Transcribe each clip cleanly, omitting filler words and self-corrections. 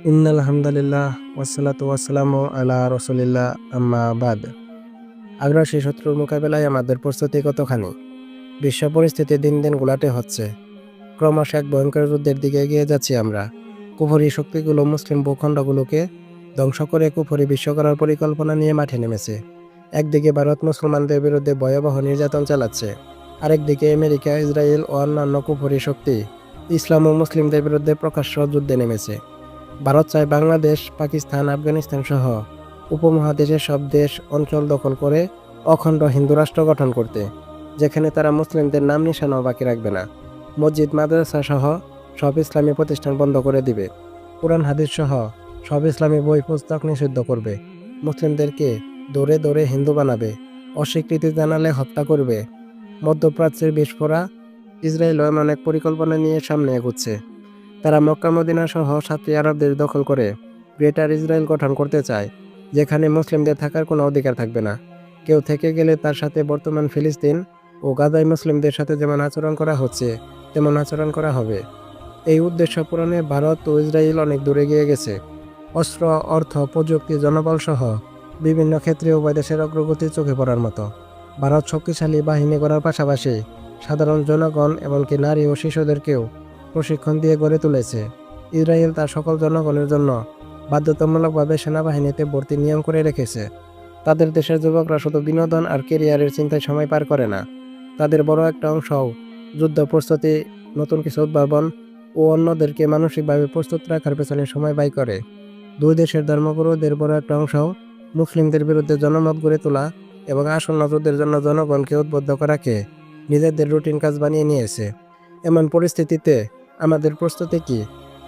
ইন্নাল হামদুলিল্লাহ ওয়াসসালাতু ওয়াসসালামু আলা রাসূলিল্লাহ আম্মা বাদ। আগ্রাসী শত্রুর মোকাবেলায় আমাদের প্রস্তুতি কতখানি? বিশ্ব পরিস্থিতি দিন দিন ঘোলাটে হচ্ছে। ক্রমশ এক ভয়ঙ্কর যুদ্ধের দিকে এগিয়ে যাচ্ছি আমরা। কুফরি শক্তিগুলো মুসলিম ভূখণ্ডগুলোকে ধ্বংস করে কুফরি বিশ্ব করার পরিকল্পনা নিয়ে মাঠে নেমেছে। একদিকে ভারত মুসলমানদের বিরুদ্ধে ভয়াবহ নির্যাতন চালাচ্ছে, আরেকদিকে আমেরিকা, ইসরায়েল ও অন্যান্য কুফরি শক্তি ইসলাম ও মুসলিমদের বিরুদ্ধে প্রকাশ্য যুদ্ধে নেমেছে। ভারত চায় বাংলাদেশ, পাকিস্তান, আফগানিস্তান সহ উপমহাদেশের সব দেশ অঞ্চল দখল করে অখণ্ড হিন্দু রাষ্ট্র গঠন করতে, যেখানে তারা মুসলিমদের নাম নিশানাও বাকি রাখবে না। মসজিদ, মাদ্রাসা সহ সব ইসলামী প্রতিষ্ঠান বন্ধ করে দিবে। কোরআন হাদিস সহ সব ইসলামী বই পুস্তক নিষিদ্ধ করবে। মুসলিমদেরকে দৌড়ে দৌড়ে হিন্দু বানাবে। অস্বীকৃতি জানালে হত্যা করবে। মধ্যপ্রাচ্যের বিস্ফোরা ইসরায়েলও এমন এক পরিকল্পনা নিয়ে সামনে এগুচ্ছে। তারা মক্কা মদিনা সহ 7টি আরব দেশ দখল করে গ্রেটার ইসরায়েল গঠন করতে চায়, যেখানে মুসলিমদের থাকার কোনো অধিকার থাকবে না। কেউ থেকে গেলে তার সাথে বর্তমান ফিলিস্তিন ও গাজায় মুসলিমদের সাথে যেমন আচরণ করা হচ্ছে তেমন আচরণ করা হবে। এই উদ্দেশ্য পূরণে ভারত ও ইসরায়েল অনেক দূরে গিয়ে গেছে। অস্ত্র, অর্থ, প্রযুক্তি, জনবল সহ বিভিন্ন ক্ষেত্রে উভয় দেশের অগ্রগতি চোখে পড়ার মতো। ভারত শক্তিশালী বাহিনী গড়ার পাশাপাশি সাধারণ জনগণ এমনকি নারী ও শিশুদেরকেও প্রশিক্ষণ দিয়ে গড়ে তুলেছে। ইসরায়েল তার সকল জনগণের জন্য বাধ্যতামূলকভাবে সেনাবাহিনীতে ভর্তি নিয়ম করে রেখেছে। তাদের দেশের যুবকরা শুধু বিনোদন আর কেরিয়ারের চিন্তায় সময় পার করে না, তাদের বড় একটা অংশও যুদ্ধ প্রস্তুতি, নতুন কিছু উদ্ভাবন ও অন্যদেরকে মানসিকভাবে প্রস্তুত রাখার পেছনে সময় ব্যয় করে। দুই দেশের ধর্মগুরুদের বড় একটা অংশও মুসলিমদের বিরুদ্ধে জনমত গড়ে তোলা এবং আসন্ন যুদ্ধের জন্য জনগণকে উদ্বুদ্ধ করাকে নিজেদের রুটিন কাজ বানিয়ে নিয়েছে। এমন পরিস্থিতিতে আমাদের প্রস্তুতি কি?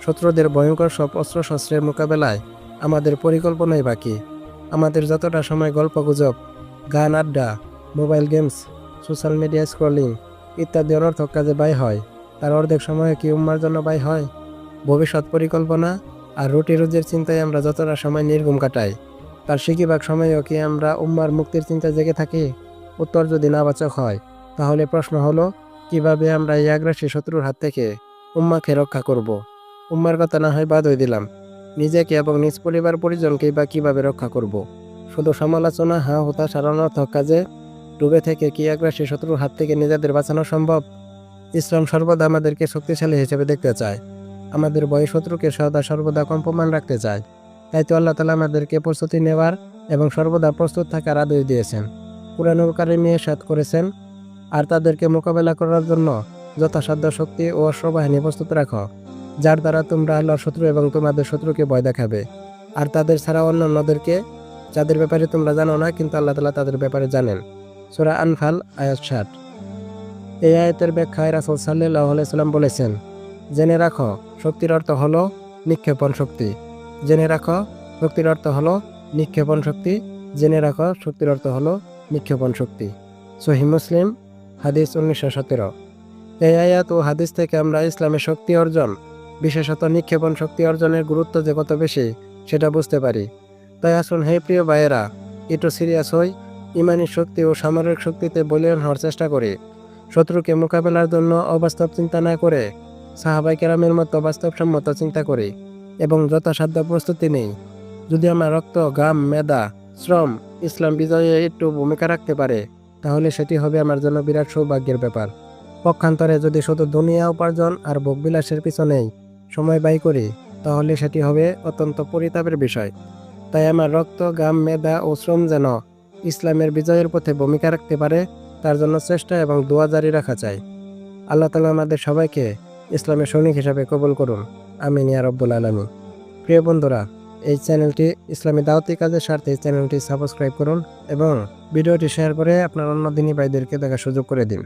শত্রুদের ভয়ঙ্কর সব অস্ত্রশস্ত্রের মোকাবেলায় আমাদের পরিকল্পনাই বাকি। আমাদের যতটা সময় গল্পগুজব, গান, আড্ডা, mobile games, social media scrolling ইত্যাদি অনর্থক কাজে ব্যয় হয়, তার অর্ধেক সময় কি উম্মার জন্য ব্যয় হয়? ভবিষ্যৎ পরিকল্পনা আর রুটি রুজির চিন্তায় আমরা যতটা সময় নির্ঘুম কাটাই, তার বেশিরভাগ সময়ও কি আমরা উম্মার মুক্তির চিন্তায় জেগে থাকি? উত্তর যদি নাবাচক হয়, তাহলে প্রশ্ন হলো, কিভাবে আমরা এই আগ্রাসী শত্রুর হাত থেকে উম্মাকে রক্ষা করব? উম্মার কথা না হয় বাদই দিলাম, নিজেকে এবং নিজ পরিবার পরিজনকেই বা কিভাবে রক্ষা করব? শুধু সমালোচনা, হতাশ আর অনর্থক কাজে ডুবে থেকে কি আগ্রাসী শত্রুর হাত থেকে নিজেদের বাঁচানো সম্ভব? ইসলাম সর্বদা আমাদেরকে শক্তিশালী হিসেবে দেখতে চায়। আমাদের ভয়ে শত্রুকে সর্বদা কম্পমান রাখতে চায়। তাই তো আল্লাহ তাআলা আমাদেরকে প্রস্তুতি নেওয়ার এবং সর্বদা প্রস্তুত থাকার আদেশ দিয়েছেন। কুরআনুল কারীমে ইরশাদ করেছেন, আর তাদেরকে মোকাবেলা করার জন্য যথাসাধ্য শক্তি ও অশ্বাবাহিনী প্রস্তুত রাখো, যার দ্বারা তোমরা আল্লাহর শত্রু এবং তোমাদের শত্রুকে ভয় দেখাবে। আর তাদের ছাড়া অন্যান্যদেরকে, যাদের ব্যাপারে তোমরা জানো না কিন্তু আল্লাহ তাআলা তাদের ব্যাপারে জানেন। সূরা আনফাল আয়াত 60। এই আয়াতের ব্যাখ্যায় রাসূল সাল্লাল্লাহু আলাইহি সাল্লাম বলেছেন, জেনে রাখো শক্তির অর্থ হলো নিক্ষেপণ শক্তি। জেনে রাখো শক্তির অর্থ হলো নিক্ষেপণ শক্তি। জেনে রাখো শক্তির অর্থ হলো নিক্ষেপণ শক্তি। সহিহ মুসলিম, হাদিস 1917। এই আয়াত ও হাদিস থেকে আমরা ইসলামের শক্তি অর্জন, বিশেষত নিক্ষেপণ শক্তি অর্জনের গুরুত্ব যে কত বেশি সেটা বুঝতে পারি। তাই আসুন হে প্রিয় ভাইয়েরা, একটু সিরিয়াস হই, ইমানি শক্তি ও সামরিক শক্তিতে বলীয়ান হওয়ার চেষ্টা করি। শত্রুকে মোকাবেলার জন্য অবাস্তব চিন্তা না করে সাহাবায়ে কেরামের মতো বাস্তবসম্মত চিন্তা করি এবং যথাসাধ্য প্রস্তুতি নেই। যদি আমার রক্ত, ঘাম, মেধা, শ্রম ইসলাম বিজয়ে একটু ভূমিকা রাখতে পারে, তাহলে সেটি হবে আমার জন্য বিরাট সৌভাগ্যের ব্যাপার। পক্ষান্তরে যদি শুধু দুনিয়া উপার্জন আর ভোগবিলাসের পিছনেই সময় ব্যয় করি, তাহলে সেটি হবে অত্যন্ত পরিতাপের বিষয়। তাই আমার রক্ত, ঘাম, মেধা ও শ্রম যেন ইসলামের বিজয়ের পথে ভূমিকা রাখতে পারে, তার জন্য চেষ্টা এবং দোয়া জারি রাখা চাই। আল্লাহ তাআলা আমাদের সবাইকে ইসলামের সৈনিক হিসাবে কবুল করুন, আমিন ইয়া রাব্বুল আলামিন। প্রিয় বন্ধুরা, এই চ্যানেলটি ইসলামী দাওয়াতি কাজের স্বার্থে এই চ্যানেলটি সাবস্ক্রাইব করুন এবং ভিডিওটি শেয়ার করে আপনার অন্য দিনী ভাইদেরকে দেখার সুযোগ করে দিন।